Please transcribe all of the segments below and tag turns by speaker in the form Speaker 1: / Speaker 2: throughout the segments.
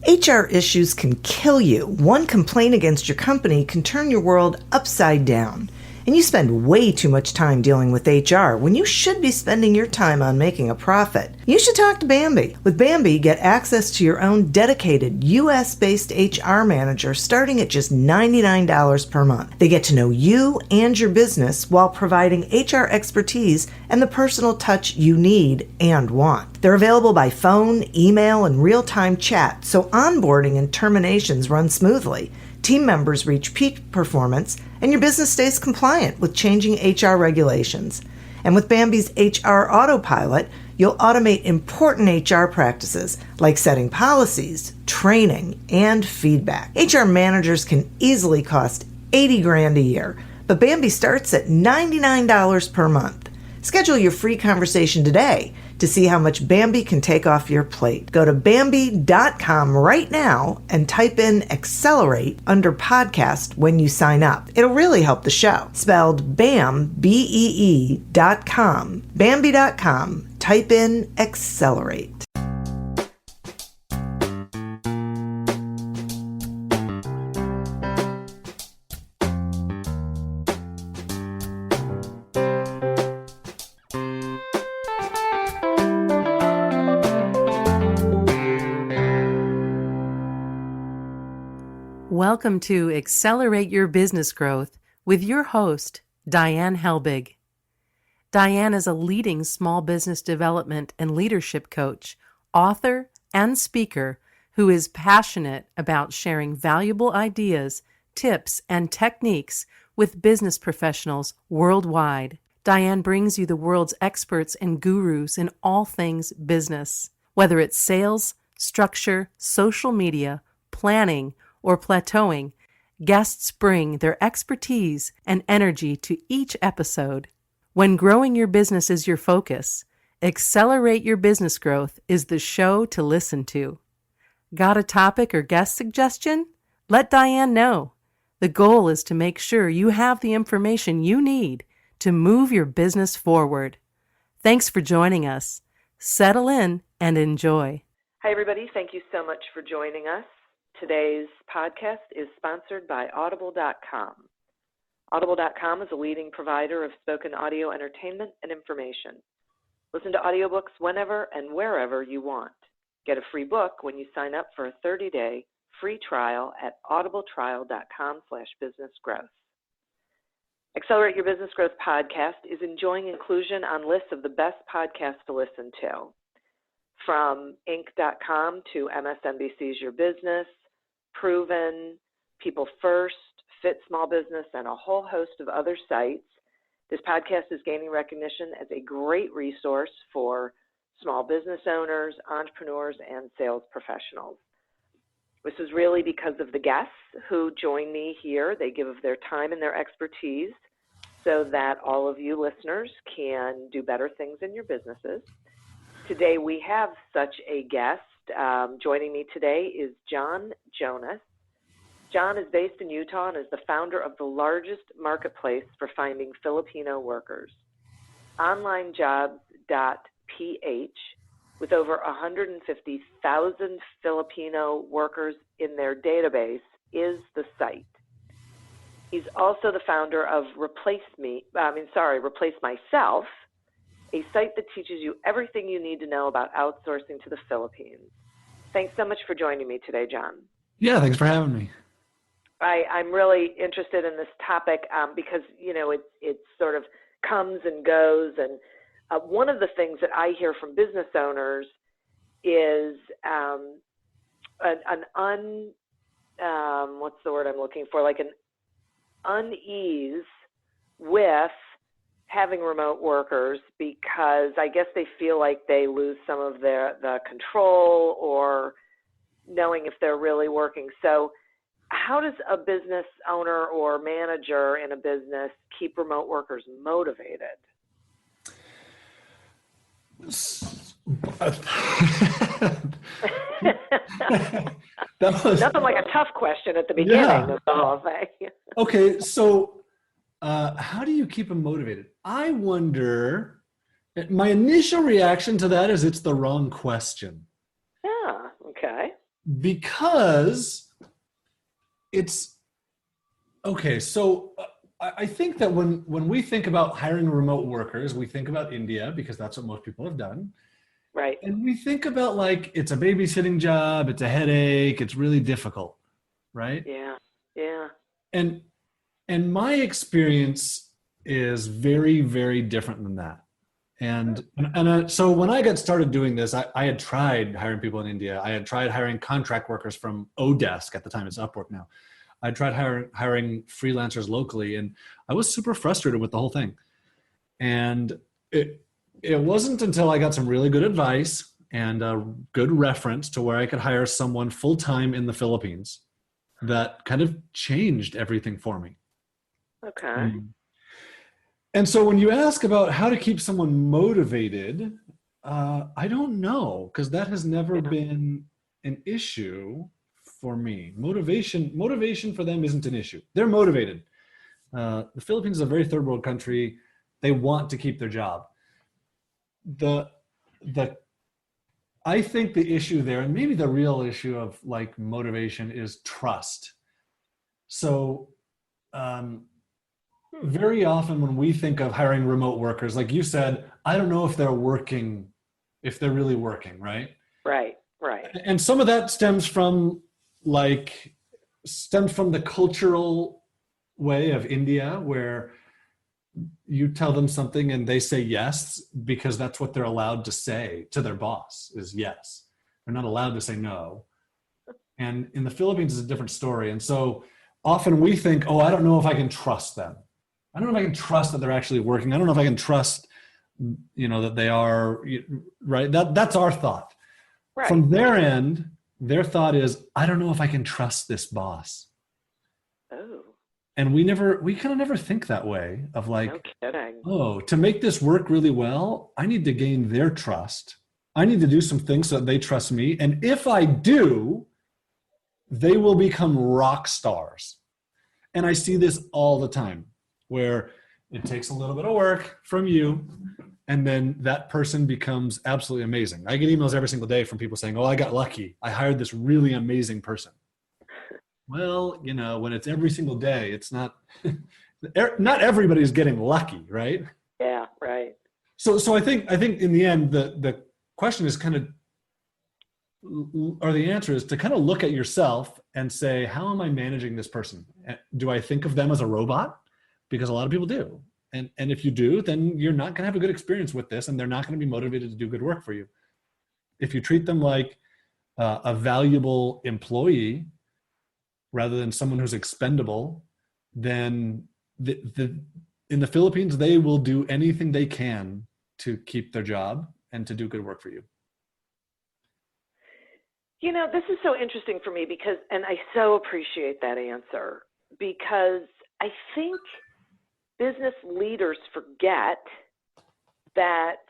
Speaker 1: HR issues can kill you. One complaint against your company can turn your world upside down. And you spend way too much time dealing with HR when you should be spending your time on making a profit. You should talk to Bambee. With Bambee, get access to your own dedicated US-based HR manager starting at just $99 per month. They get to know you and your business while providing HR expertise and the personal touch you need and want. They're available by phone, email, and real-time chat, so onboarding and terminations run smoothly. Team members reach peak performance, and your business stays compliant with changing HR regulations. And with Bambee's HR Autopilot, you'll automate important HR practices like setting policies, training, and feedback. HR managers can easily cost $80,000 a year, but Bambee starts at $99 per month. Schedule your free conversation today to see how much Bambee can take off your plate. Go to Bambee.com right now and type in Accelerate under podcast when you sign up. It'll really help the show. Spelled BAM, BEE.com. Bambee.com. Type in Accelerate.
Speaker 2: Welcome to Accelerate Your Business Growth with your host, Diane Helbig. Diane is a leading small business development and leadership coach, author, and speaker who is passionate about sharing valuable ideas, tips, and techniques with business professionals worldwide. Diane brings you the world's experts and gurus in all things business. Whether it's sales, structure, social media, planning, or plateauing, guests bring their expertise and energy to each episode. When growing your business is your focus, Accelerate Your Business Growth is the show to listen to. Got a topic or guest suggestion? Let Diane know. The goal is to make sure you have the information you need to move your business forward. Thanks for joining us. Settle in and enjoy.
Speaker 3: Hi, everybody. Thank you so much for joining us. Today's podcast is sponsored by Audible.com. Audible.com is a leading provider of spoken audio entertainment and information. Listen to audiobooks whenever and wherever you want. Get a free book when you sign up for a 30-day free trial at audibletrial.com/businessgrowth. Accelerate Your Business Growth podcast is enjoying inclusion on lists of the best podcasts to listen to. From Inc.com to MSNBC's Your Business, Proven, People First, Fit Small Business, and a whole host of other sites. This podcast is gaining recognition as a great resource for small business owners, entrepreneurs, and sales professionals. This is really because of the guests who join me here. They give of their time and their expertise so that all of you listeners can do better things in your businesses. Today we have such a guest. Joining me today is Jonas. John is based in Utah and is the founder of the largest marketplace for finding Filipino workers. OnlineJobs.ph, with over 150,000 Filipino workers in their database, is the site. He's also the founder of Replace Myself, a site that teaches you everything you need to know about outsourcing to the Philippines. Thanks so much for joining me today, John.
Speaker 4: Yeah, thanks for having me.
Speaker 3: I'm really interested in this topic because, it sort of comes and goes. And one of the things that I hear from business owners is what's the word I'm looking for? Like an unease with having remote workers, because I guess they feel like they lose some of the control or knowing if they're really working. So how does a business owner or manager in a business keep remote workers motivated?
Speaker 4: That was
Speaker 3: nothing like a tough question at the beginning of the whole thing.
Speaker 4: Okay, so how do you keep them motivated? I wonder, my initial reaction to that is it's the wrong question.
Speaker 3: Yeah, okay.
Speaker 4: Because it's okay. So I think that when we think about hiring remote workers, we think about India because that's what most people have done.
Speaker 3: Right.
Speaker 4: And we think about like, it's a babysitting job, it's a headache, it's really difficult, right?
Speaker 3: Yeah. Yeah.
Speaker 4: And my experience is very, very different than that. So when I got started doing this, I had tried hiring people in India. I had tried hiring contract workers from Odesk at the time. It's Upwork now. I tried hiring freelancers locally, and I was super frustrated with the whole thing. And it wasn't until I got some really good advice and a good reference to where I could hire someone full-time in the Philippines that kind of changed everything for me.
Speaker 3: Okay.
Speaker 4: And so when you ask about how to keep someone motivated, I don't know, because that has never been an issue for me. Motivation for them isn't an issue. They're motivated. The Philippines is a very third world country. They want to keep their job. I think the issue there, and maybe the real issue of like motivation, is trust. So very often when we think of hiring remote workers, like you said, I don't know if they're really working, right?
Speaker 3: Right.
Speaker 4: And some of that stems from the cultural way of India, where you tell them something and they say yes because that's what they're allowed to say to their boss is yes. They're not allowed to say no. And in the Philippines, it's a different story. And so often we think, oh, I don't know if I can trust them. I don't know if I can trust that they're actually working. I don't know if I can trust, that they are, right? That's our thought.
Speaker 3: Right.
Speaker 4: From their end, their thought is, I don't know if I can trust this boss.
Speaker 3: Oh.
Speaker 4: And we kind of never think that way of like,
Speaker 3: No kidding.
Speaker 4: oh, to make this work really well, I need to gain their trust. I need to do some things so that they trust me. And if I do, they will become rock stars. And I see this all the time, where it takes a little bit of work from you, and then that person becomes absolutely amazing. I get emails every single day from people saying, oh, I got lucky. I hired this really amazing person. Well, when it's every single day, it's not everybody's getting lucky, right?
Speaker 3: Yeah, right.
Speaker 4: So I think in the end, the question is or the answer is to kind of look at yourself and say, how am I managing this person? Do I think of them as a robot? Because a lot of people do. And if you do, then you're not going to have a good experience with this, and they're not going to be motivated to do good work for you. If you treat them like a valuable employee rather than someone who's expendable, then in the Philippines, they will do anything they can to keep their job and to do good work for you.
Speaker 3: This is so interesting for me and I so appreciate that answer, because I think business leaders forget that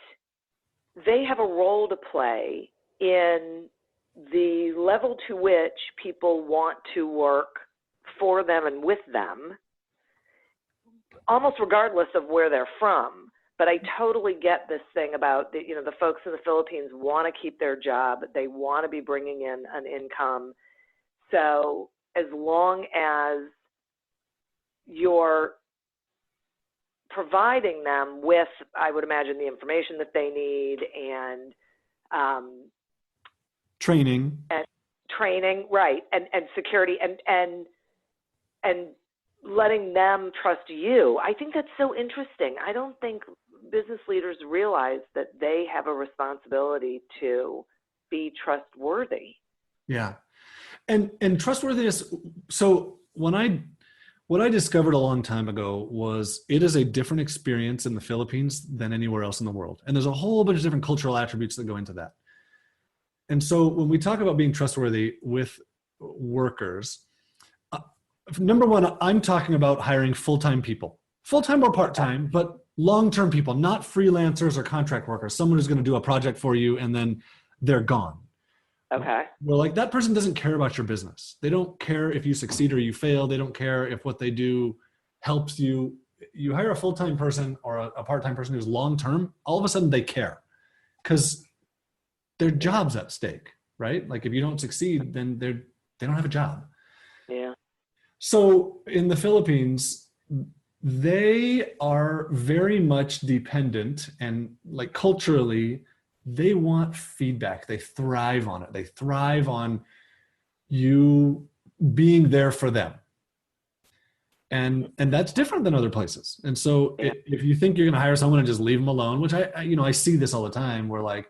Speaker 3: they have a role to play in the level to which people want to work for them and with them, almost regardless of where they're from. But I totally get this thing about the folks in the Philippines want to keep their job. They want to be bringing in an income. So as long as you're providing them with, I would imagine, the information that they need and
Speaker 4: training,
Speaker 3: right, and security and letting them trust you. I think that's so interesting. I don't think business leaders realize that they have a responsibility to be trustworthy.
Speaker 4: Yeah. And trustworthiness. So what I discovered a long time ago was it is a different experience in the Philippines than anywhere else in the world. And there's a whole bunch of different cultural attributes that go into that. And so when we talk about being trustworthy with workers, number one, I'm talking about hiring full-time people, full-time or part-time, but long-term people, not freelancers or contract workers, someone who's going to do a project for you and then they're gone.
Speaker 3: Okay.
Speaker 4: Well, like that person doesn't care about your business. They don't care if you succeed or you fail. They don't care if what they do helps you. You hire a full-time person or a part-time person who's long-term, all of a sudden they care because their job's at stake. right? Like if you don't succeed, then they don't have a job.
Speaker 3: Yeah.
Speaker 4: So in the Philippines, they are very much dependent, and like culturally, they want feedback. They thrive on it. They thrive on you being there for them. And that's different than other places. And so
Speaker 3: Yeah.
Speaker 4: if you think you're going to hire someone and just leave them alone, which I see this all the time, where like,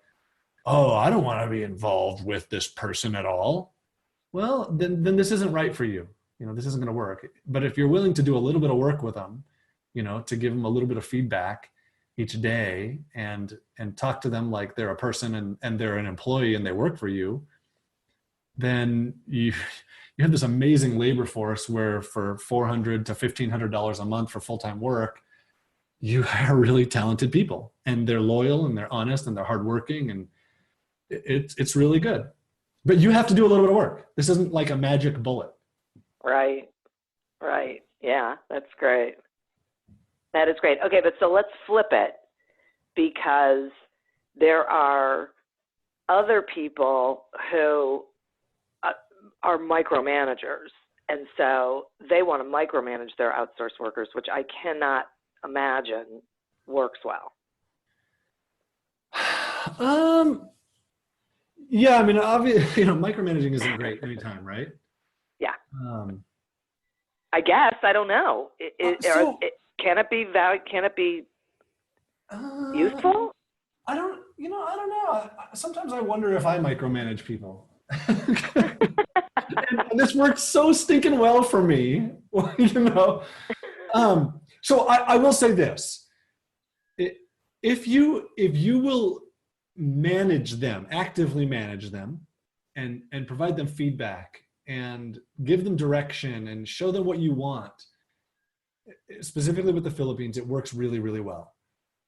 Speaker 4: oh, I don't want to be involved with this person at all. Well, then this isn't right for you. This isn't going to work. But if you're willing to do a little bit of work with them, to give them a little bit of feedback each day and talk to them like they're a person and they're an employee and they work for you, then you have this amazing labor force where for $400 to $1,500 a month for full-time work, you hire really talented people, and they're loyal and they're honest and they're hardworking, and it's really good. But you have to do a little bit of work. This isn't like a magic bullet.
Speaker 3: Right. Yeah, that's great. That is great. Okay, but so let's flip it, because there are other people who are micromanagers, and so they want to micromanage their outsourced workers, which I cannot imagine works well.
Speaker 4: Yeah, I mean, obviously, micromanaging isn't great anytime, right?
Speaker 3: Yeah. I guess, I don't know. Can it be useful?
Speaker 4: I don't know. Sometimes I wonder if I micromanage people. and this works so stinking well for me, So I will say this: if you will actively manage them, and provide them feedback and give them direction and show them what you want, specifically with the Philippines, it works really, really well.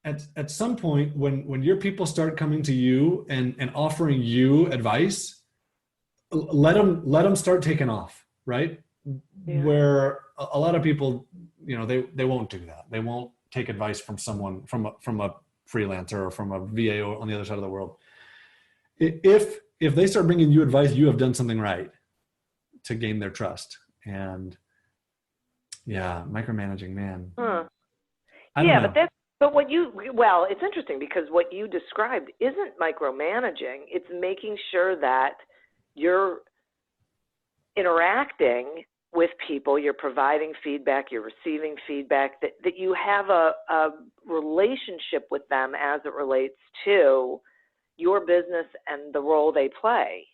Speaker 4: At some point, when your people start coming to you and offering you advice, let them start taking off, right? Yeah. Where a lot of people, they won't do that. They won't take advice from someone, from a freelancer or from a VA on the other side of the world. If they start bringing you advice, you have done something right to gain their trust. And yeah, micromanaging, man.
Speaker 3: Huh.
Speaker 4: I don't know.
Speaker 3: But it's interesting, because what you described isn't micromanaging. It's making sure that you're interacting with people, you're providing feedback, you're receiving feedback, that you have a relationship with them as it relates to your business and the role they play.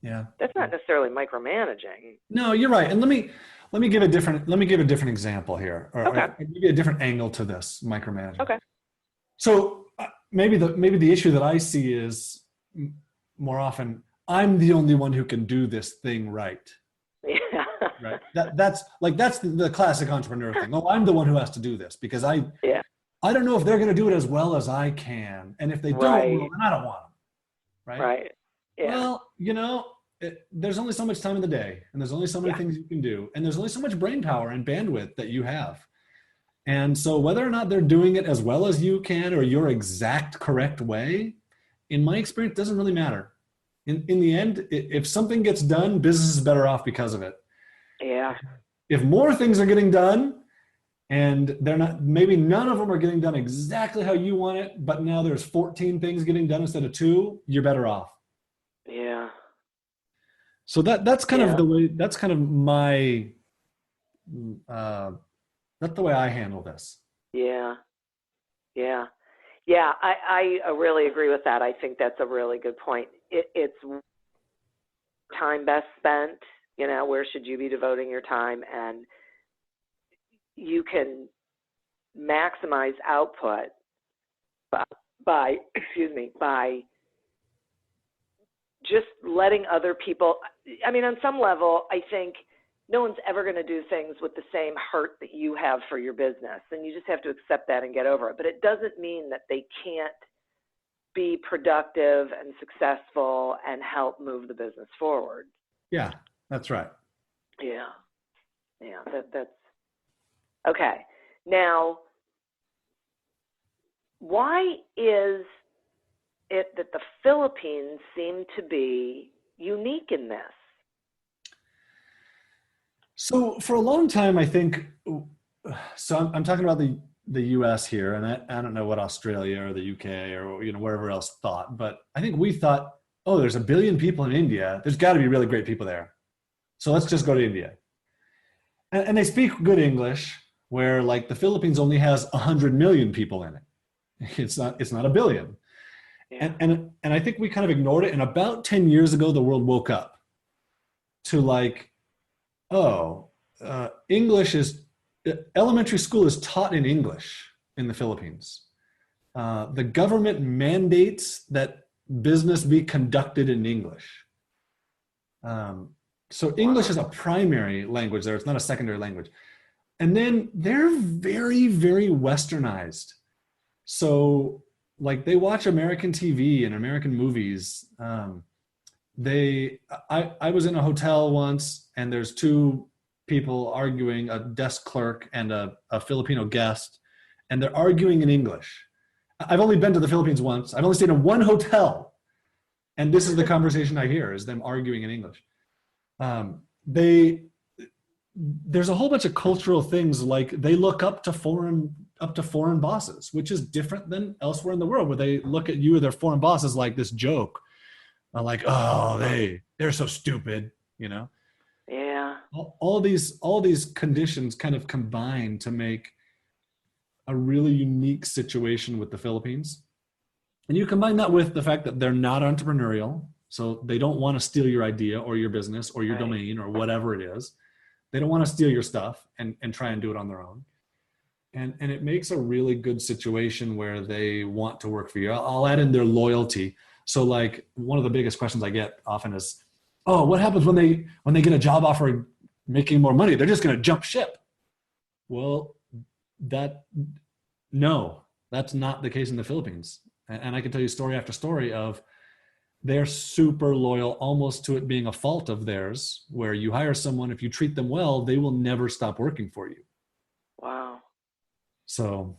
Speaker 4: Yeah.
Speaker 3: That's not necessarily micromanaging.
Speaker 4: No, you're right. And let me give a different example here, or maybe a different angle to this micromanaging.
Speaker 3: Okay.
Speaker 4: So maybe the issue that I see is more often, I'm the only one who can do this thing right.
Speaker 3: Yeah.
Speaker 4: Right. That's the classic entrepreneur thing. Oh, I'm the one who has to do this because I don't know if they're going to do it as well as I can, and if they don't, well, then I don't want them. Right.
Speaker 3: Right. Yeah.
Speaker 4: Well, there's only so much time in the day, and there's only so many things you can do, and there's only so much brain power and bandwidth that you have. And so whether or not they're doing it as well as you can, or your exact correct way, in my experience, doesn't really matter. In the end, if something gets done, business is better off because of it.
Speaker 3: Yeah.
Speaker 4: If more things are getting done, and maybe none of them are getting done exactly how you want it, but now there's 14 things getting done instead of 2, you're better off.
Speaker 3: Yeah.
Speaker 4: So that's kind of the way. That's kind of my. That's the way I handle this.
Speaker 3: Yeah. Yeah. Yeah. I really agree with that. I think that's a really good point. It's time best spent. Where should you be devoting your time? And you can maximize output by just letting other people. I mean, on some level, I think no one's ever going to do things with the same heart that you have for your business, and you just have to accept that and get over it. But it doesn't mean that they can't be productive and successful and help move the business forward.
Speaker 4: Yeah, that's right.
Speaker 3: Yeah. That's okay. Now, why is it that the Philippines seem to be unique in this?
Speaker 4: So for a long time, I think, so I'm talking about the US here, and I don't know what Australia or the UK or, you know, wherever else thought, but I think we thought, oh, there's 1 billion people in India. There's got to be really great people there. So let's just go to India. And they speak good English, where like the Philippines only has 100 million people in it. It's not 1 billion.
Speaker 3: Yeah.
Speaker 4: And I think we kind of ignored it. And about 10 years ago, the world woke up to like, oh, elementary school is taught in English in the Philippines. The government mandates that business be conducted in English. So English is a primary language there. It's not a secondary language. And then they're very, very Westernized. So like they watch American TV and American movies. I was in a hotel once, and there's 2 people arguing, a desk clerk and a Filipino guest, and they're arguing in English. I've only been to the Philippines once. I've only stayed in one hotel, and this is the conversation I hear, is them arguing in English. There's a whole bunch of cultural things, like they look up to foreign bosses, which is different than elsewhere in the world, where they look at you or their foreign bosses like this joke, like, oh, they're so stupid, you know.
Speaker 3: Yeah.
Speaker 4: All these conditions kind of combine to make a really unique situation with the Philippines. And you combine that with the fact that they're not entrepreneurial, so they don't want to steal your idea or your business or your domain or whatever it is. They don't want to steal your stuff and try and do it on their own. And it makes a really good situation where they want to work for you. I'll add in their loyalty. So like one of the biggest questions I get often is, oh, what happens when they get a job offer making more money? They're just going to jump ship. Well, no, that's not the case in the Philippines. And I can tell you story after story of they're super loyal, almost to it being a fault of theirs, where you hire someone, if you treat them well, they will never stop working for you.
Speaker 3: Wow.
Speaker 4: So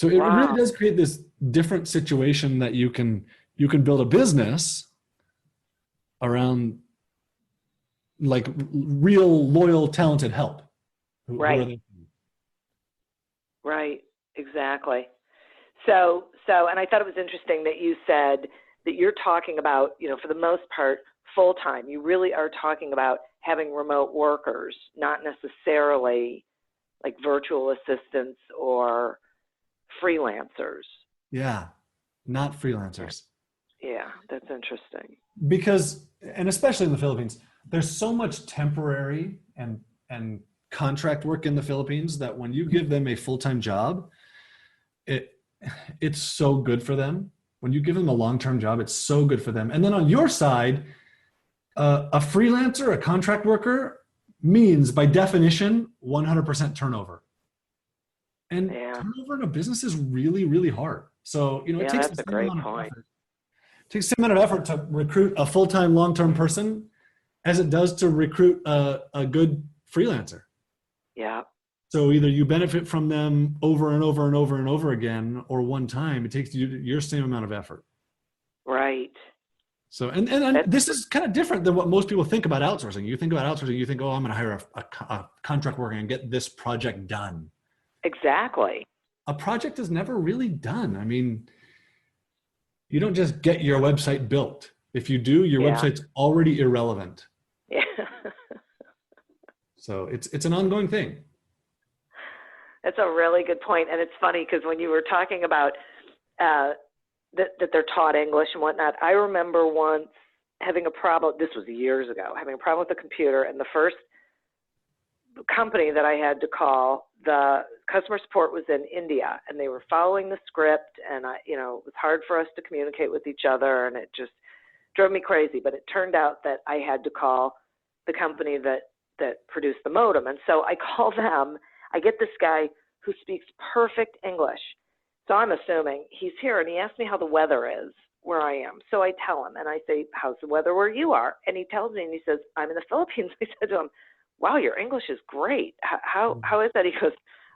Speaker 4: it really does create this different situation that you can build a business around like real, loyal, talented help.
Speaker 3: Right. Right. Exactly. So, and I thought it was interesting that you said that you're talking about, you know, for the most part, full time. You really are talking about having remote workers, not necessarily like virtual assistants or freelancers.
Speaker 4: Yeah, not freelancers.
Speaker 3: Yeah, that's interesting.
Speaker 4: Because, and especially in the Philippines, there's so much temporary and contract work in the Philippines that when you give them a full-time job, it's so good for them. When you give them a long-term job, it's so good for them. And then on your side, a freelancer, a contract worker means by definition, 100% turnover. And turnover in a business is really, really hard. So, you know, it takes
Speaker 3: that's a great point.
Speaker 4: It takes the same amount of effort to recruit a full-time, long-term person as it does to recruit a good freelancer.
Speaker 3: Yeah.
Speaker 4: So either you benefit from them over and over and over and over again, or one time. It takes you your same amount of effort.
Speaker 3: Right.
Speaker 4: So, and this is kind of different than what most people think about outsourcing. You think about outsourcing, you think, oh, I'm going to hire a contract worker and get this project done.
Speaker 3: Exactly.
Speaker 4: A project is never really done. I mean, you don't just get your website built. If you do, your website's already irrelevant.
Speaker 3: Yeah.
Speaker 4: So it's an ongoing thing.
Speaker 3: That's a really good point. And it's funny because when you were talking about that they're taught English and whatnot, I remember once having a problem, this was years ago, having a problem with the computer, and the first company that I had to call, the customer support was in India, and they were following the script, and it was hard for us to communicate with each other, and it just drove me crazy. But it turned out that I had to call the company that produced the modem. And so I call them. I get this guy who speaks perfect English. So I'm assuming he's here, and he asked me how the weather is where I am. So I tell him, and I say, how's the weather where you are? And he tells me, and he says, I'm in the Philippines. I said to him, wow, your English is great. How is that? He goes,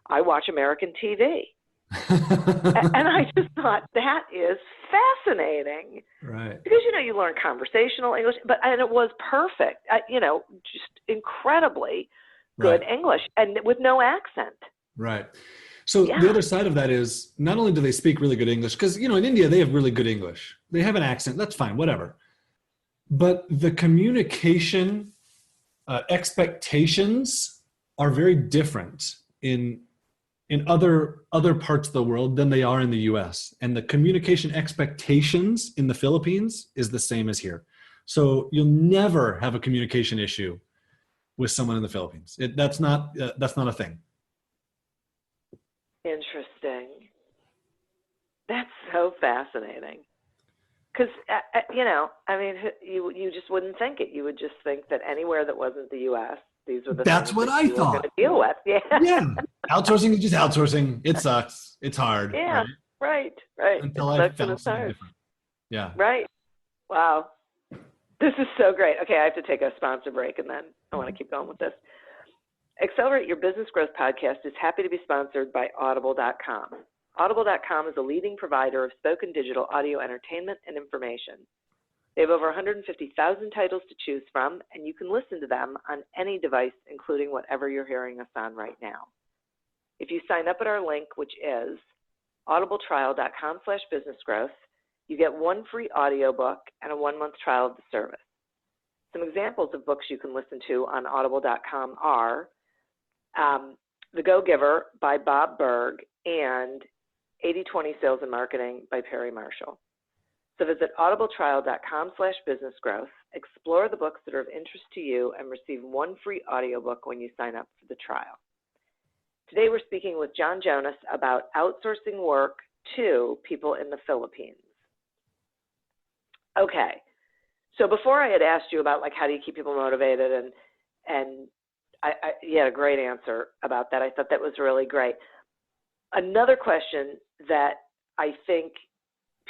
Speaker 3: I watch American TV. And I just thought that is fascinating.
Speaker 4: Right.
Speaker 3: Because, you learn conversational English, and it was perfect, just incredibly good
Speaker 4: Right.
Speaker 3: English and with no accent.
Speaker 4: Right. So
Speaker 3: Yeah.
Speaker 4: the other side of that is not only do they speak really good English, because, in India, they have really good English. They have an accent. That's fine, whatever. But the communication expectations are very different in other parts of the world than they are in the US. And the communication expectations in the Philippines is the same as here. So you'll never have a communication issue with someone in the Philippines. That's not a thing.
Speaker 3: Interesting. That's so fascinating. Because, you just wouldn't think it. You would just think that anywhere that wasn't the U.S., these were the
Speaker 4: That's
Speaker 3: things
Speaker 4: what
Speaker 3: that
Speaker 4: I
Speaker 3: you were going
Speaker 4: thought.
Speaker 3: to deal with. Yeah.
Speaker 4: Yeah. Outsourcing is just outsourcing. It sucks. It's hard.
Speaker 3: Yeah. Right.
Speaker 4: Until
Speaker 3: It
Speaker 4: I
Speaker 3: sucks and
Speaker 4: found
Speaker 3: it's
Speaker 4: something
Speaker 3: hard.
Speaker 4: different. Yeah.
Speaker 3: Right. Wow. This is so great. Okay, I have to take a sponsor break, and then I want to keep going with this. Accelerate Your Business Growth podcast is happy to be sponsored by Audible.com. Audible.com is a leading provider of spoken digital audio entertainment and information. They have over 150,000 titles to choose from, and you can listen to them on any device, including whatever you're hearing us on right now. If you sign up at our link, which is audibletrial.com/businessgrowth, you get one free audiobook and a 1-month trial of the service. Some examples of books you can listen to on audible.com are The Go-Giver by Bob Berg and 80/20 Sales and Marketing by Perry Marshall. So visit audibletrial.com/businessgrowth, explore the books that are of interest to you, and receive one free audiobook when you sign up for the trial. Today we're speaking with John Jonas about outsourcing work to people in the Philippines. Okay, so before I had asked you about how do you keep people motivated, and you had a great answer about that. I thought that was really great. Another question that I think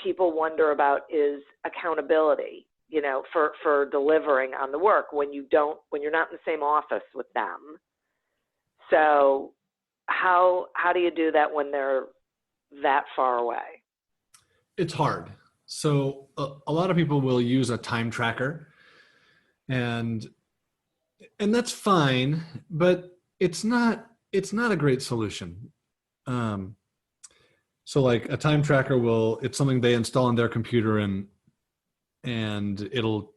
Speaker 3: people wonder about is accountability, for delivering on the work when you're not in the same office with them. So how do you do that when they're that far away?
Speaker 4: It's hard. So a lot of people will use a time tracker, and that's fine, but it's not a great solution. So a time tracker it's something they install on their computer, and it'll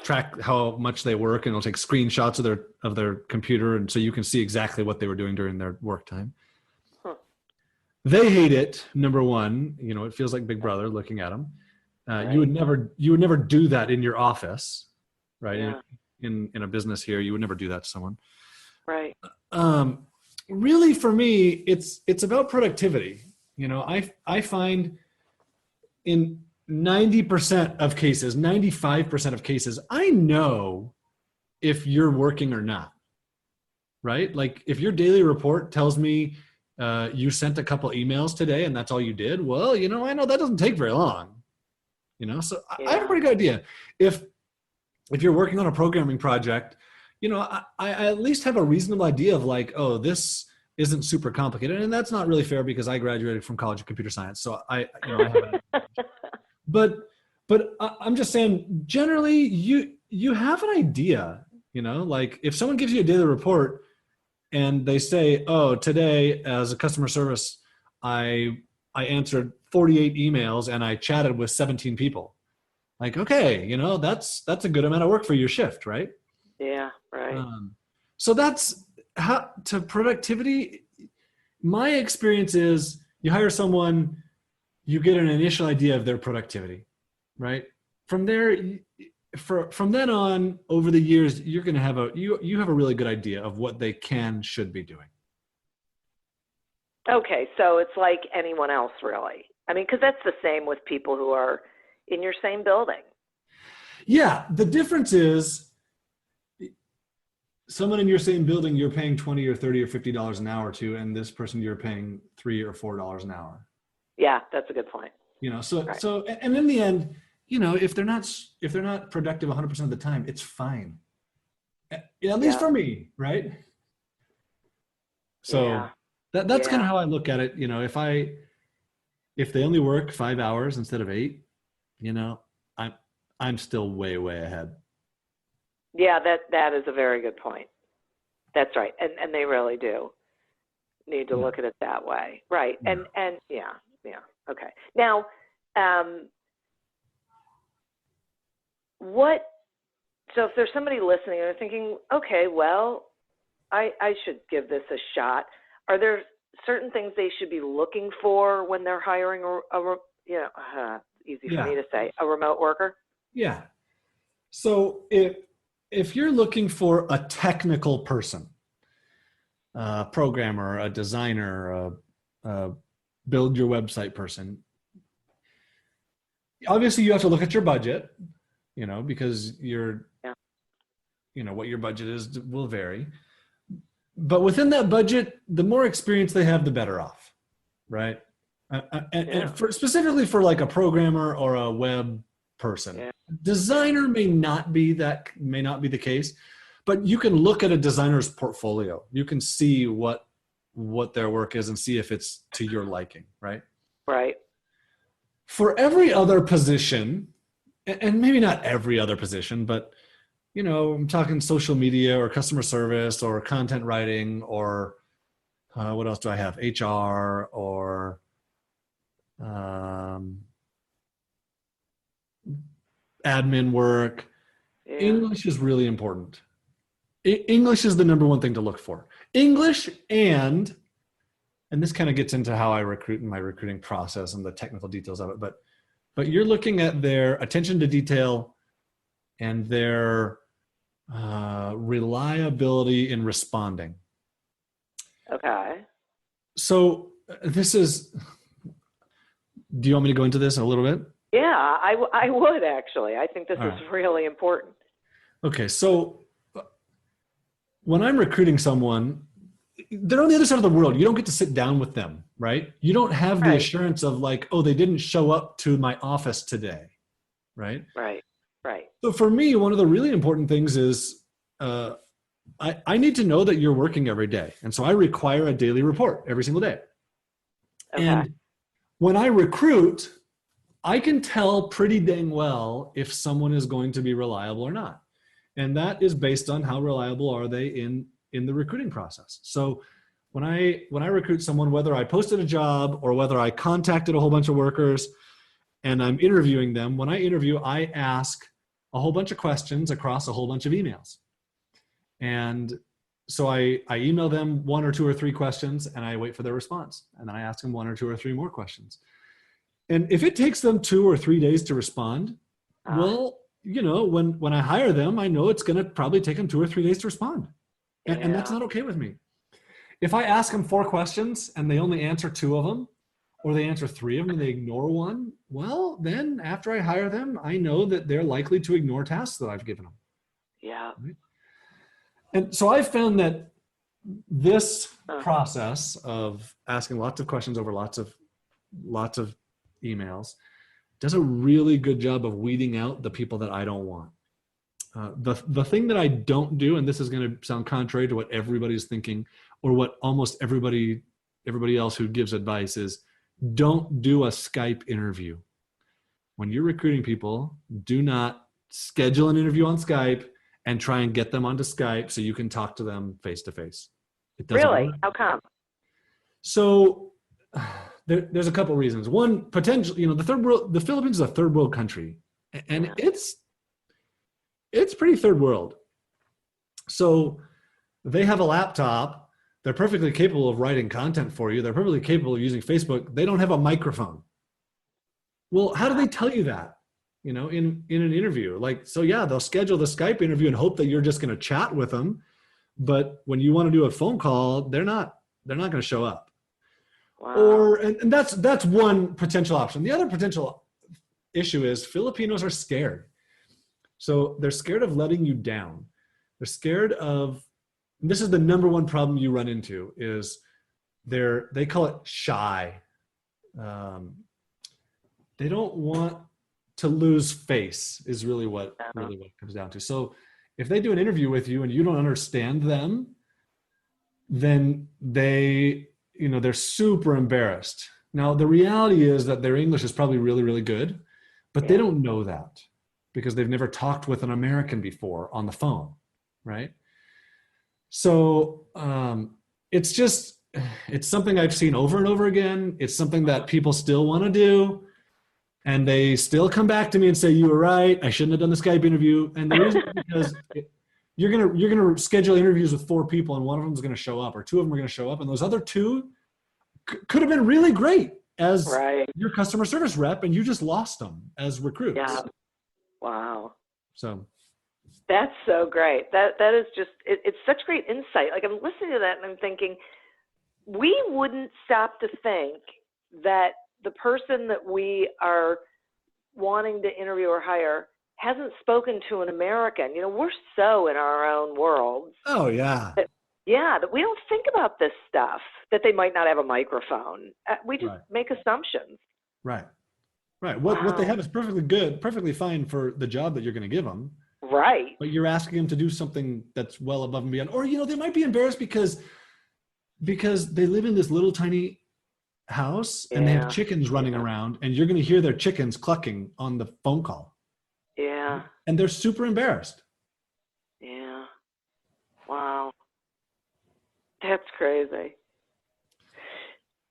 Speaker 4: track how much they work, and it'll take screenshots of their computer, and so you can see exactly what they were doing during their work time.
Speaker 3: Huh.
Speaker 4: They hate it. Number one, it feels like Big Brother looking at them.
Speaker 3: Right.
Speaker 4: You would never do that in your office, right?
Speaker 3: Yeah.
Speaker 4: In a business here, you would never do that to someone.
Speaker 3: Right.
Speaker 4: Really, for me, it's about productivity. I find in 90% of cases, 95% of cases, I know if you're working or not, right? If your daily report tells me you sent a couple emails today and that's all you did, well, I know that doesn't take very long. So I have a pretty good idea. If you're working on a programming project, I at least have a reasonable idea of this isn't super complicated. And that's not really fair because I graduated from College of Computer Science. So I have but I'm just saying, generally you have an idea, if someone gives you a daily report and they say, oh, today as a customer service, I answered 48 emails and I chatted with 17 people. Okay, that's a good amount of work for your shift, right?
Speaker 3: Yeah, right.
Speaker 4: So that's how to productivity. My experience is you hire someone, you get an initial idea of their productivity, right? From there, from then on, over the years, you're going to have you have a really good idea of what they should be doing.
Speaker 3: Okay, so it's like anyone else, really. Because that's the same with people who are in your same building.
Speaker 4: Yeah, the difference is someone in your same building you're paying $20 or $30 or $50 an hour to, and this person you're paying $3 or $4 an hour.
Speaker 3: Yeah, that's a good point.
Speaker 4: Right. So and in the end, if they're not productive 100% of the time, it's fine. At least for me, right? So That's kind
Speaker 3: Yeah.
Speaker 4: of how I look at it. You know, if they only work 5 hours instead of 8, you know, I'm still way, way ahead.
Speaker 3: Yeah, that is a very good point. That's right. And they really do need to
Speaker 4: Yeah.
Speaker 3: look at it that way. Right.
Speaker 4: Yeah.
Speaker 3: And yeah. Okay. Now, so if there's somebody listening and they're thinking, okay, well, I should give this a shot. Are there certain things they should be looking for when they're hiring easy for me to say, a remote worker?
Speaker 4: Yeah. So if you're looking for a technical person, a programmer, a designer, a build your website person, obviously you have to look at your budget, you know, because you know, what your budget is will vary. But within that budget, the more experience they have, the better off, right? And specifically for like a programmer or a web person, designer may not be the case, but you can look at a designer's portfolio. You can see what their work is and see if it's to your liking, right?
Speaker 3: Right.
Speaker 4: For every other position, and maybe not every other position, but you know, I'm talking social media or customer service or content writing or what else do I have? HR or admin work. Yeah. English is really important. English is the number one thing to look for. English and this kind of gets into how I recruit in my recruiting process and the technical details of it, but you're looking at their attention to detail and their reliability in responding.
Speaker 3: Okay.
Speaker 4: So this is, do you want me to go into this a little bit?
Speaker 3: Yeah, I would actually. I think this is really important.
Speaker 4: Okay, so when I'm recruiting someone, they're on the other side of the world. You don't get to sit down with them, right? You don't have the assurance of like, oh, they didn't show up to my office today, right?
Speaker 3: Right.
Speaker 4: So for me, one of the really important things is I need to know that you're working every day. And so I require a daily report every single day. Okay. And when I recruit, I can tell pretty dang well if someone is going to be reliable or not. And that is based on how reliable are they in the recruiting process. So when I recruit someone, whether I posted a job or whether I contacted a whole bunch of workers and I'm interviewing them, when I interview, I ask a whole bunch of questions across a whole bunch of emails. And so I email them 1 or 2 or 3 questions and I wait for their response. And then I ask them 1 or 2 or 3 more questions. And if it takes them 2 or 3 days to respond, well, you know, when I hire them, I know it's going to probably take them 2 or 3 days to respond. And that's not okay with me. If I ask them 4 questions and they only answer 2 of them, or they answer 3 of them and they ignore 1, well, then after I hire them, I know that they're likely to ignore tasks that I've given them.
Speaker 3: Yeah.
Speaker 4: Right? And so I found that this process of asking lots of questions over lots of emails does a really good job of weeding out the people that I don't want. The thing that I don't do, and this is going to sound contrary to what everybody's thinking or what almost everybody else who gives advice is, don't do a Skype interview. When you're recruiting people, do not schedule an interview on Skype and try and get them onto Skype so you can talk to them face to face.
Speaker 3: Really?
Speaker 4: Work.
Speaker 3: How come?
Speaker 4: So there's a couple reasons. One, potentially, you know, the Philippines is a third world country, and it's pretty third world. So they have a laptop. They're perfectly capable of writing content for you. They're perfectly capable of using Facebook. They don't have a microphone. Well, how do they tell you that? You know, in an interview, like, so yeah, they'll schedule the Skype interview and hope that you're just going to chat with them. But when you want to do a phone call, they're not going to show up. Wow. And that's one potential option. The other potential issue is Filipinos are scared. So they're scared of letting you down. They're scared of, and this is the number one problem you run into, is they call it shy. They don't want to lose face is really what it comes down to. So if they do an interview with you and you don't understand them, then they're super embarrassed. Now, the reality is that their English is probably really, really good, but they don't know that because they've never talked with an American before on the phone, right? So it's something I've seen over and over again. It's something that people still want to do. And they still come back to me and say, you were right, I shouldn't have done the Skype interview. And the reason is because you're gonna schedule interviews with 4 people and one of them is gonna show up, or 2 of them are gonna show up, and those other 2 could have been really great as your customer service rep, and you just lost them as recruits.
Speaker 3: Yeah. Wow.
Speaker 4: So
Speaker 3: that's so great. That is just, it's such great insight. Like, I'm listening to that and I'm thinking, we wouldn't stop to think that the person that we are wanting to interview or hire hasn't spoken to an American. We're so in our own worlds.
Speaker 4: Oh, yeah.
Speaker 3: That we don't think about this stuff, that they might not have a microphone. We just make assumptions.
Speaker 4: Right. What they have is perfectly good, perfectly fine for the job that you're going to give them.
Speaker 3: Right.
Speaker 4: But you're asking them to do something that's well above and beyond. Or, they might be embarrassed because they live in this little tiny house and they have chickens running around, and you're going to hear their chickens clucking on the phone call.
Speaker 3: Yeah.
Speaker 4: And they're super embarrassed.
Speaker 3: Yeah. Wow. That's crazy.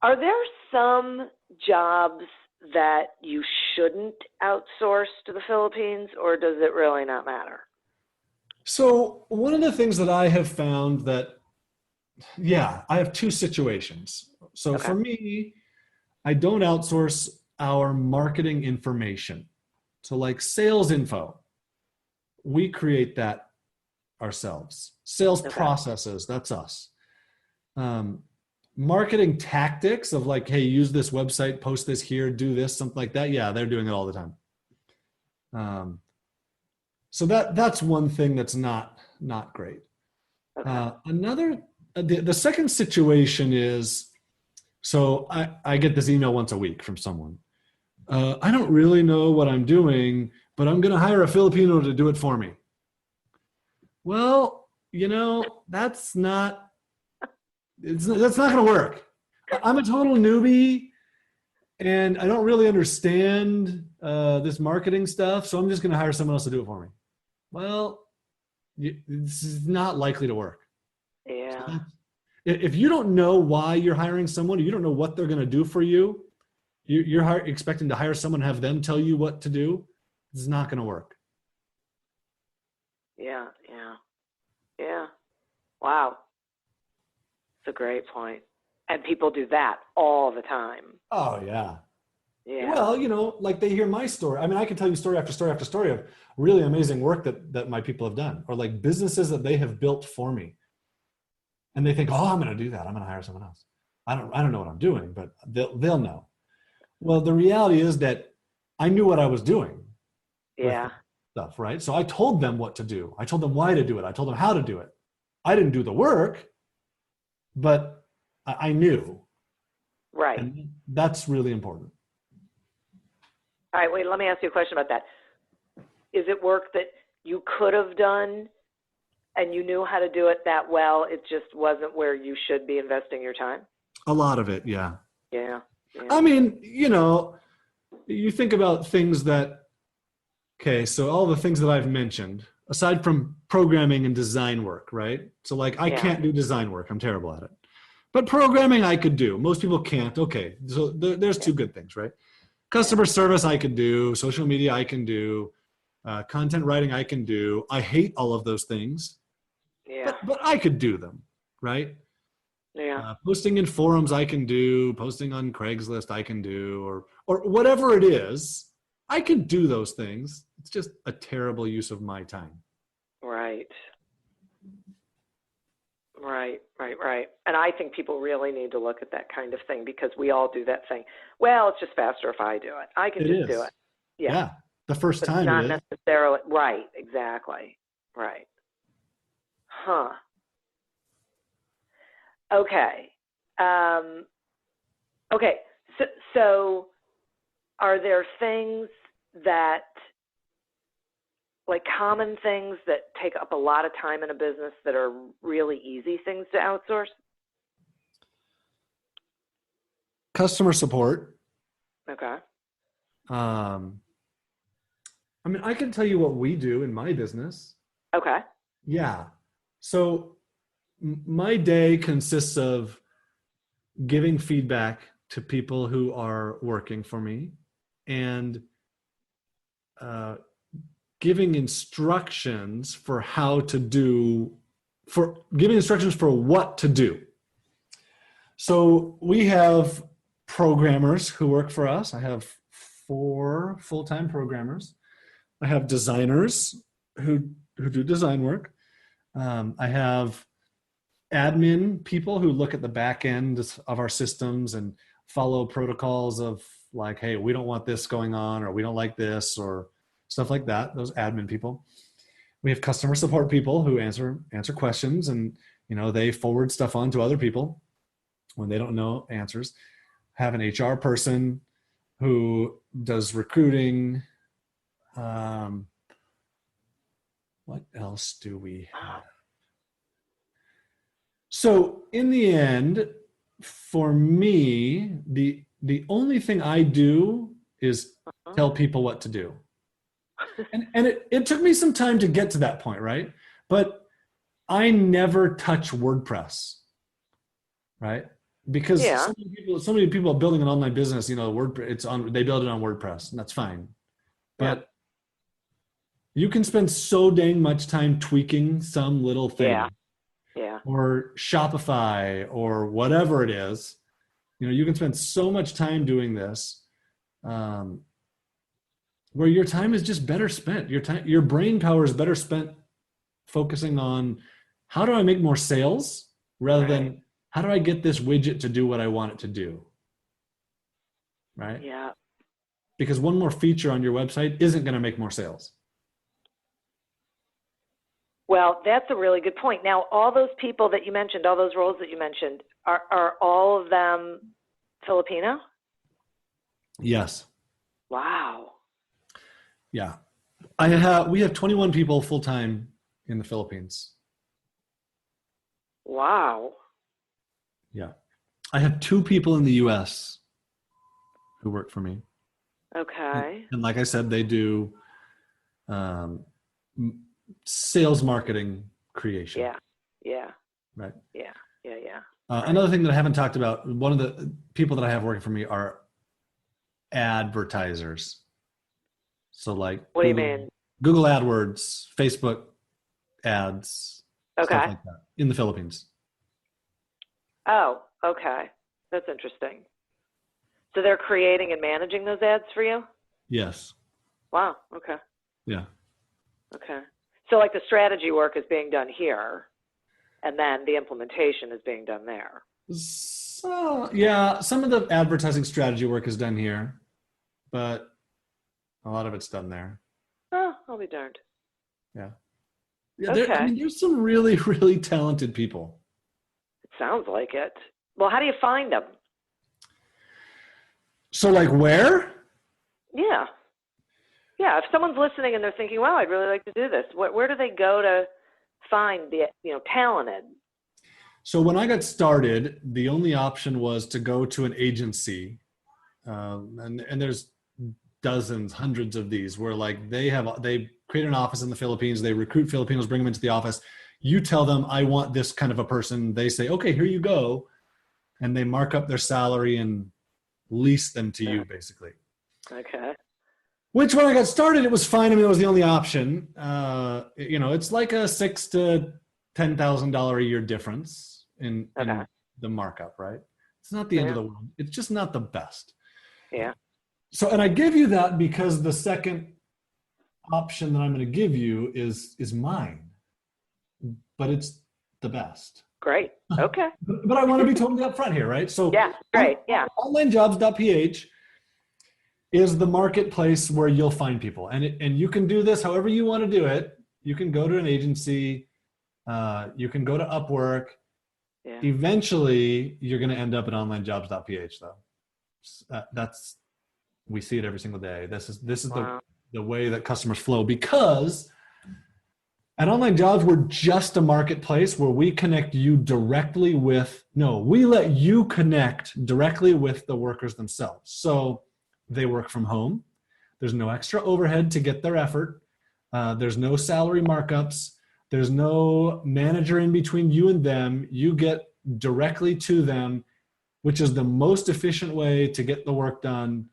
Speaker 3: Are there some jobs that you shouldn't outsource to the Philippines, or does it really not matter?
Speaker 4: So one of the things that I have found that, I have 2 situations. So for me, I don't outsource our marketing information. So like sales info, we create that ourselves. Sales processes, that's us. Marketing tactics of like, hey, use this website, post this here, do this, something like that. Yeah, they're doing it all the time. So that's one thing that's not great. The second situation is, so I get this email once a week from someone. I don't really know what I'm doing, but I'm going to hire a Filipino to do it for me. Well, that's not going to work. I'm a total newbie and I don't really understand this marketing stuff, so I'm just going to hire someone else to do it for me. Well, this is not likely to work.
Speaker 3: Yeah.
Speaker 4: So if you don't know why you're hiring someone, you don't know what they're going to do for you, you're expecting to hire someone, have them tell you what to do. It's not going to work.
Speaker 3: Yeah. Wow. It's a great point. And people do that all the time.
Speaker 4: Oh, yeah.
Speaker 3: Yeah.
Speaker 4: Well, like they hear my story. I mean, I can tell you story after story after story of really amazing work that my people have done, or like businesses that they have built for me. And they think, oh, I'm going to do that. I'm going to hire someone else. I don't know what I'm doing, but they'll know. Well, the reality is that I knew what I was doing.
Speaker 3: Yeah.
Speaker 4: Stuff, right? So I told them what to do. I told them why to do it. I told them how to do it. I didn't do the work, but I knew.
Speaker 3: Right.
Speaker 4: And that's really important.
Speaker 3: All right, wait, let me ask you a question about that. Is it work that you could have done and you knew how to do it that well, it just wasn't where you should be investing your time?
Speaker 4: A lot of it, yeah.
Speaker 3: Yeah.
Speaker 4: I mean, you think about things that, so all the things that I've mentioned, aside from programming and design work, right? So like I can't do design work. I'm terrible at it. But programming I could do. Most people can't. Okay, so there's 2 good things, right? Customer service I can do. Social media I can do. Content writing I can do. I hate all of those things.
Speaker 3: Yeah.
Speaker 4: But I could do them, right?
Speaker 3: Yeah.
Speaker 4: Posting in forums I can do. Posting on Craigslist I can do. Or whatever it is, I can do those things. It's just a terrible use of my time.
Speaker 3: Right. And I think people really need to look at that kind of thing, because we all do that thing. Well, it's just faster if I do it. I can just do it.
Speaker 4: Yeah. The first time.
Speaker 3: Not necessarily. Right. Exactly. Right. Huh. Okay. Okay. So are there things that, like common things that take up a lot of time in a business, that are really easy things to outsource?
Speaker 4: customer support.
Speaker 3: Okay.
Speaker 4: I mean, I can tell you what we do in my business.
Speaker 3: Okay.
Speaker 4: Yeah. So my day consists of giving feedback to people who are working for me and giving instructions for what to do. So we have programmers who work for us. I have 4 full-time programmers. I have designers who do design work. I have admin people who look at the back end of our systems and follow protocols of like, hey, we don't want this going on, or we don't like this, or stuff like that. Those admin people. We have customer support people who answer questions, and they forward stuff on to other people when they don't know answers. Have an HR person who does recruiting. What else do we have? So in the end, for me, the only thing I do is tell people what to do. And it took me some time to get to that point, right? But I never touch WordPress, right? Because so many people are building an online business, WordPress, they build it on WordPress, and that's fine. But you can spend so dang much time tweaking some little thing.
Speaker 3: Yeah.
Speaker 4: Or Shopify or whatever it is. You can spend so much time doing this where your time is just better spent. Your brain power is better spent focusing on how do I make more sales rather than how do I get this widget to do what I want it to do. Right?
Speaker 3: Yeah.
Speaker 4: Because one more feature on your website isn't going to make more sales.
Speaker 3: Well, that's a really good point. Now, all those people that you mentioned, all those roles that you mentioned, are all of them Filipino?
Speaker 4: Yes.
Speaker 3: Wow.
Speaker 4: Yeah. We have 21 people full-time in the Philippines.
Speaker 3: Wow.
Speaker 4: Yeah. I have 2 people in the US who work for me.
Speaker 3: Okay.
Speaker 4: And like I said, they do sales marketing creation.
Speaker 3: Yeah.
Speaker 4: Right.
Speaker 3: Yeah.
Speaker 4: Another thing that I haven't talked about, one of the people that I have working for me are advertisers. So like
Speaker 3: what do you mean?
Speaker 4: Google AdWords, Facebook ads,
Speaker 3: Okay.
Speaker 4: stuff like that in the Philippines.
Speaker 3: Oh, okay. That's interesting. So they're creating and managing those ads for you?
Speaker 4: Yes.
Speaker 3: Wow. Okay.
Speaker 4: Yeah.
Speaker 3: Okay. So like the strategy work is being done here, and then the implementation is being done there.
Speaker 4: So yeah, some of the advertising strategy work is done here, but a lot of it's done there.
Speaker 3: Oh, I'll be darned.
Speaker 4: Yeah.
Speaker 3: Okay.
Speaker 4: There's some really, really talented people.
Speaker 3: It sounds like it. Well, how do you find them?
Speaker 4: So like where?
Speaker 3: Yeah. Yeah, if someone's listening and they're thinking, wow, I'd really like to do this, where do they go to find the talented?
Speaker 4: So when I got started, the only option was to go to an agency, and there's dozens, hundreds of these where like they create an office in the Philippines, they recruit Filipinos, bring them into the office. You tell them, I want this kind of a person. They say, okay, here you go. And they mark up their salary and lease them to you, basically.
Speaker 3: Okay.
Speaker 4: Which when I got started, it was fine. I mean, it was the only option. It's like a $6,000 to $10,000 a year difference in the markup, right? It's not the end of the world. It's just not the best.
Speaker 3: Yeah.
Speaker 4: So, and I give you that because the second option that I'm going to give you is mine, but it's the best.
Speaker 3: Great. Okay.
Speaker 4: But I want to be totally upfront here, right? So
Speaker 3: yeah, great. Yeah.
Speaker 4: OnlineJobs.ph is the marketplace where you'll find people, and you can do this however you want to do it. You can go to an agency, you can go to Upwork. Yeah. Eventually, you're going to end up at OnlineJobs.ph, though. We see it every single day. This is the way that customers flow, because At Online Jobs, we're just a marketplace where we connect you directly with, no, we let you connect directly with the workers themselves. So they work from home. There's no extra overhead to get their effort. There's no salary markups. There's no manager in between you and them. You get directly to them, which is the most efficient way to get the work done.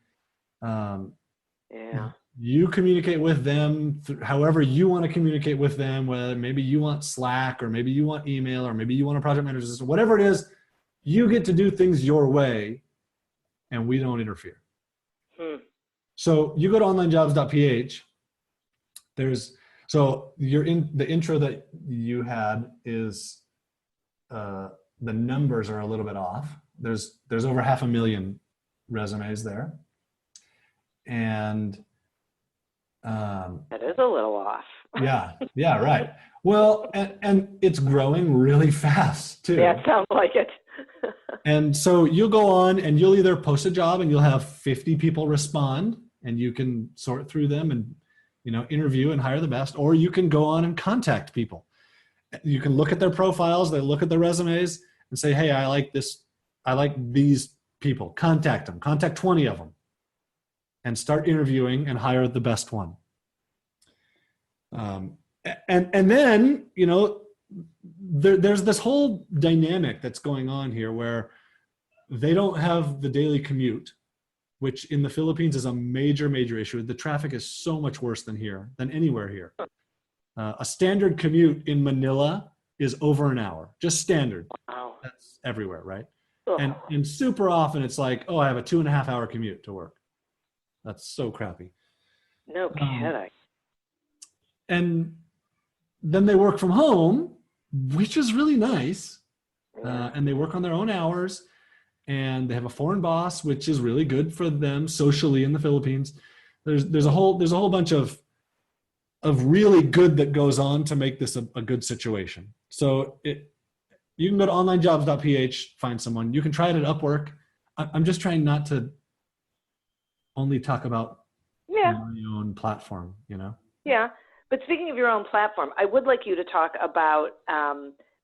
Speaker 3: Yeah.
Speaker 4: You communicate with them however you want to communicate with them, whether maybe you want Slack or maybe you want email or maybe you want a project manager system, whatever it is, you get to do things your way and we don't interfere. So you go to OnlineJobs.ph. So you're in the intro that you had is the numbers are a little bit off. There's over 500,000 resumes there. And
Speaker 3: that is a little off.
Speaker 4: yeah, right. Well, and it's growing really fast too.
Speaker 3: Yeah, it sounds like it.
Speaker 4: And so you'll go on and you'll either post a job and you'll have 50 people respond and you can sort through them and, you know, interview and hire the best, or you can go on and contact people. You can look at their profiles, they look at their resumes and say, hey, I like this. I like these people. Contact them, contact 20 of them and start interviewing and hire the best one. And then, you know, there's this whole dynamic that's going on here where they don't have the daily commute, which in the Philippines is a major, major issue. The traffic is so much worse than anywhere here. A standard commute in Manila is over an hour, just standard.
Speaker 3: Wow.
Speaker 4: That's everywhere, right?
Speaker 3: Ugh.
Speaker 4: And super often it's like, oh, I have a 2.5 hour commute to work. That's so crappy.
Speaker 3: No kidding.
Speaker 4: And then they work from home, which is really nice. And they work on their own hours and they have a foreign boss, which is really good for them socially in the Philippines. There's a whole bunch of really good that goes on to make this a good situation. So you can go to OnlineJobs.ph, find someone. You can try it at Upwork. I'm just trying not to only talk about my own platform, you know?
Speaker 3: Yeah. But speaking of your own platform, I would like you to talk about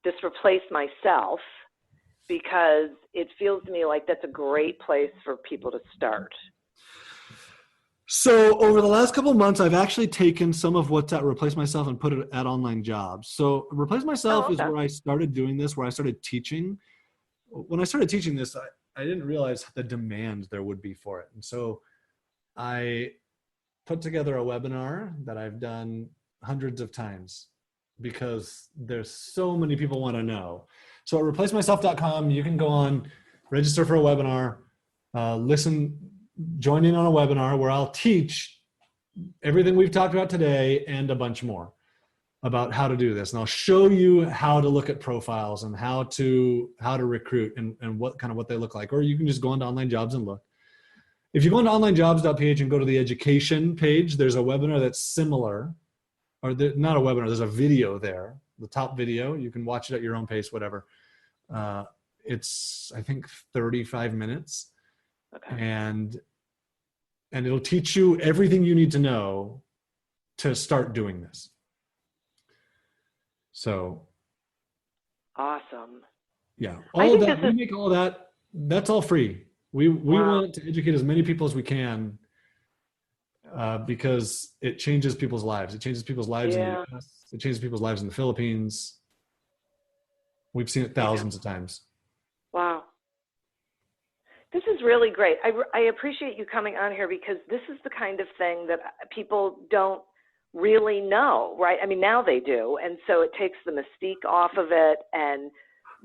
Speaker 3: this Replace Myself, because it feels to me like that's a great place for people to start.
Speaker 4: So over the last couple of months, I've actually taken some of what's at Replace Myself and put it at Online Jobs. So Replace Myself is where I started doing this, where I started teaching. When I started teaching this, I didn't realize the demand there would be for it. And so I put together a webinar that I've done hundreds of times because there's so many people want to know. So at replacemyself.com, you can go on, register for a webinar, join in on a webinar where I'll teach everything we've talked about today and a bunch more about how to do this. And I'll show you how to look at profiles and how to recruit and what they look like. Or you can just go onto Online Jobs and look. If you go into OnlineJobs.ph and go to the education page, there's a webinar that's similar, or not a webinar, there's a video there, the top video. You can watch it at your own pace, whatever. It's, I think, 35 minutes. Okay. And it'll teach you everything you need to know to start doing this. So.
Speaker 3: Awesome.
Speaker 4: Yeah. All of that, we make all that, that's all free. We want to educate as many people as we can because it changes people's lives. It changes people's lives in the US. It changes people's lives in the Philippines. We've seen it thousands of times.
Speaker 3: Wow. This is really great. I appreciate you coming on here because this is the kind of thing that people don't really know, right? I mean, now they do. And so it takes the mystique off of it and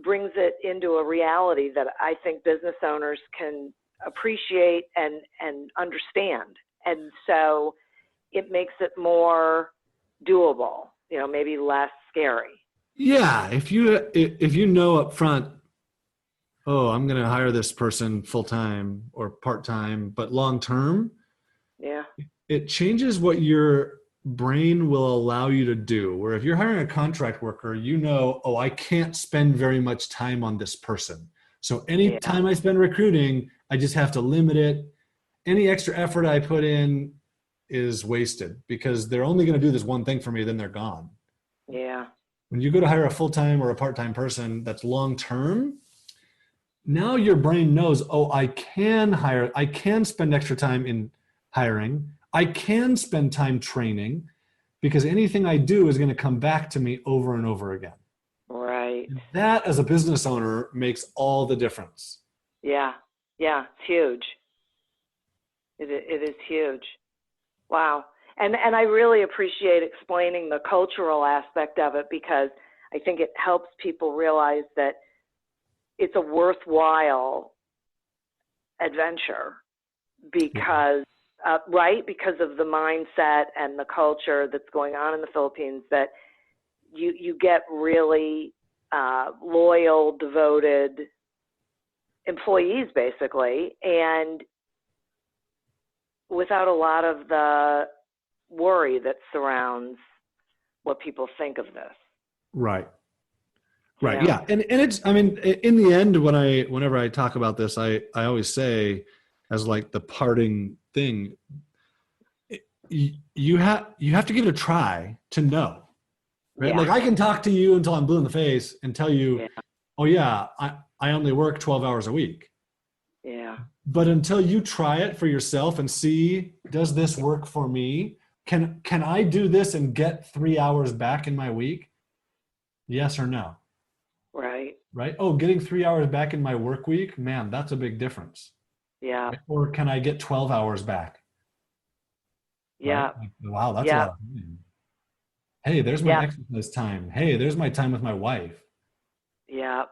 Speaker 3: brings it into a reality that I think business owners can appreciate and understand. And so it makes it more doable, you know, maybe less scary.
Speaker 4: Yeah. If you know up front, oh, I'm going to hire this person full-time or part-time, but long-term, it changes what your brain will allow you to do. Where if you're hiring a contract worker, you know, oh, I can't spend very much time on this person. So any time I spend recruiting, I just have to limit it. Any extra effort I put in is wasted because they're only going to do this one thing for me, then they're gone.
Speaker 3: Yeah.
Speaker 4: When you go to hire a full-time or a part-time person that's long-term, now your brain knows, oh, I can spend extra time in hiring. I can spend time training because anything I do is going to come back to me over and over again.
Speaker 3: Right.
Speaker 4: And that, as a business owner, makes all the difference.
Speaker 3: Yeah. Yeah. It's huge. It is huge. Wow. And I really appreciate explaining the cultural aspect of it, because I think it helps people realize that it's a worthwhile adventure because, right, because of the mindset and the culture that's going on in the Philippines, that you get really loyal, devoted employees, basically, and without a lot of the worry that surrounds what people think of this.
Speaker 4: Right.
Speaker 3: You
Speaker 4: Right.
Speaker 3: know?
Speaker 4: Yeah. And it's, I mean, in the end, whenever I talk about this, I always say, as like the parting thing, you have to give it a try to know, right?
Speaker 3: Yeah.
Speaker 4: Like, I can talk to you until I'm blue in the face and tell you,
Speaker 3: Yeah.
Speaker 4: oh yeah, I only work 12 hours a week.
Speaker 3: Yeah.
Speaker 4: But until you try it for yourself and see, does this work for me? Can I do this and get 3 hours back in my week? Yes or no?
Speaker 3: Right.
Speaker 4: Right? Oh, getting 3 hours back in my work week, man, that's a big difference.
Speaker 3: Yeah.
Speaker 4: Right? Or can I get 12 hours back?
Speaker 3: Yeah.
Speaker 4: Right? Like, wow, that's a
Speaker 3: Yeah.
Speaker 4: lot of time. Hey, there's my
Speaker 3: Yeah.
Speaker 4: exercise time. Hey, there's my time with my wife.
Speaker 3: Yeah.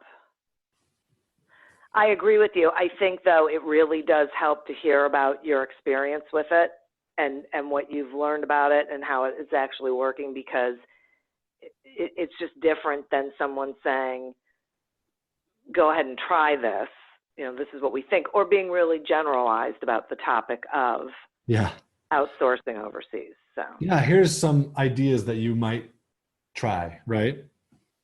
Speaker 3: I agree with you. I think, though, it really does help to hear about your experience with it and what you've learned about it and how it is actually working, because it's just different than someone saying, go ahead and try this. You know, this is what we think, or being really generalized about the topic of
Speaker 4: Yeah.
Speaker 3: outsourcing overseas. So,
Speaker 4: Yeah, here's some ideas that you might try, right?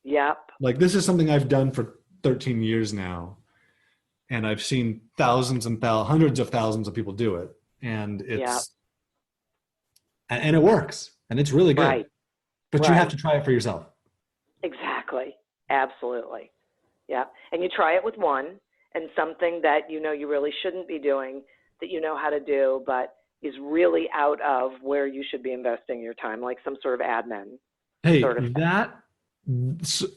Speaker 3: yep.
Speaker 4: Like, this is something I've done for 13 years now. And I've seen thousands and hundreds of thousands of people do it. And
Speaker 3: Yep.
Speaker 4: and it works. And it's really good.
Speaker 3: Right.
Speaker 4: But you have to try it for yourself.
Speaker 3: Exactly. Absolutely. Yeah. And you try it with one, and something that you know you really shouldn't be doing, that you know how to do, but is really out of where you should be investing your time, like some sort of admin
Speaker 4: Hey,
Speaker 3: sort of thing.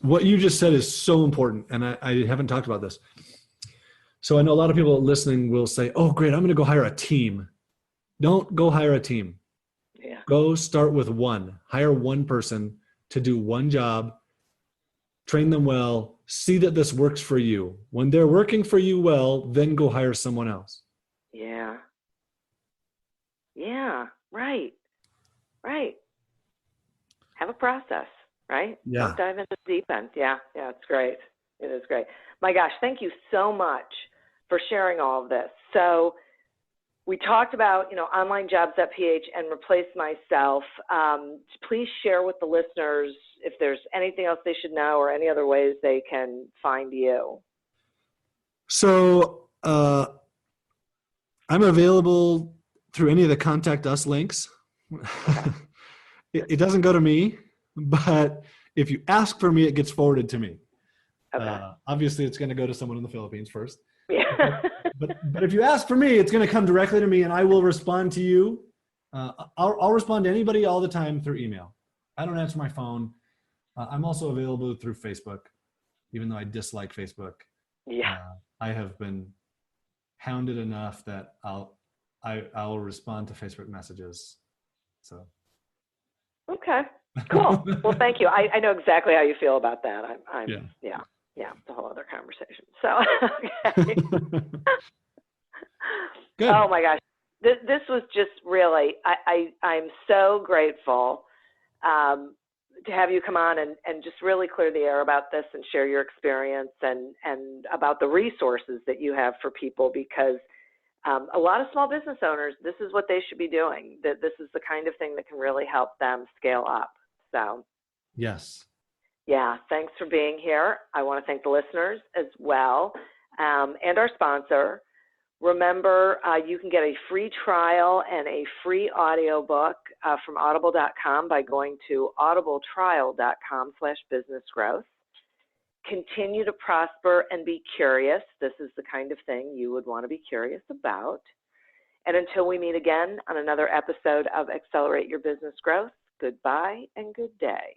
Speaker 4: what you just said is so important. And I haven't talked about this. So I know a lot of people listening will say, oh, great, I'm going to go hire a team. Don't go hire a team.
Speaker 3: Yeah.
Speaker 4: Go start with one. Hire one person to do one job, train them well, see that this works for you. When they're working for you well, then go hire someone else.
Speaker 3: Yeah. Yeah. Right. Right. Have a process, right?
Speaker 4: Yeah.
Speaker 3: Don't dive into the deep end. Yeah. Yeah. It's great. It is great. My gosh, thank you so much for sharing all of this. So we talked about, OnlineJobs.ph and Replace Myself. Please share with the listeners if there's anything else they should know or any other ways they can find you.
Speaker 4: So I'm available through any of the Contact Us links.
Speaker 3: Okay.
Speaker 4: It doesn't go to me, but if you ask for me, it gets forwarded to me.
Speaker 3: Okay.
Speaker 4: Obviously, it's going to go to someone in the Philippines first.
Speaker 3: Yeah.
Speaker 4: But if you ask for me, it's going to come directly to me, and I will respond to you. I'll respond to anybody all the time through email. I don't answer my phone. I'm also available through Facebook, even though I dislike Facebook.
Speaker 3: Yeah.
Speaker 4: I have been hounded enough that I'll respond to Facebook messages. So.
Speaker 3: Okay. Cool. Well, thank you. I know exactly how you feel about that.
Speaker 4: Yeah.
Speaker 3: Yeah, it's a whole other conversation. So, okay.
Speaker 4: Good.
Speaker 3: Oh my gosh, this was just really. I'm so grateful to have you come on and just really clear the air about this and share your experience and about the resources that you have for people, because a lot of small business owners, this is what they should be doing. That this is the kind of thing that can really help them scale up. So.
Speaker 4: Yes.
Speaker 3: Yeah, thanks for being here. I want to thank the listeners as well, and our sponsor, Remember, you can get a free trial and a free audiobook from audible.com by going to audibletrial.com/businessgrowth. Continue to prosper and be curious. This is the kind of thing you would want to be curious about. And until we meet again on another episode of Accelerate Your Business Growth, goodbye and good day.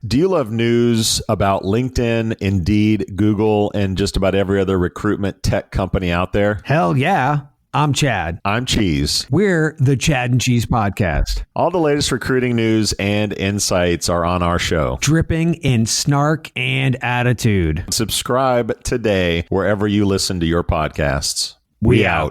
Speaker 5: Do you love news about LinkedIn, Indeed, Google, and just about every other recruitment tech company out there?
Speaker 6: Hell yeah. I'm Chad.
Speaker 5: I'm Cheese.
Speaker 6: We're the Chad and Cheese Podcast.
Speaker 5: All the latest recruiting news and insights are on our show.
Speaker 6: Dripping in snark and attitude.
Speaker 5: Subscribe today wherever you listen to your podcasts.
Speaker 6: We out.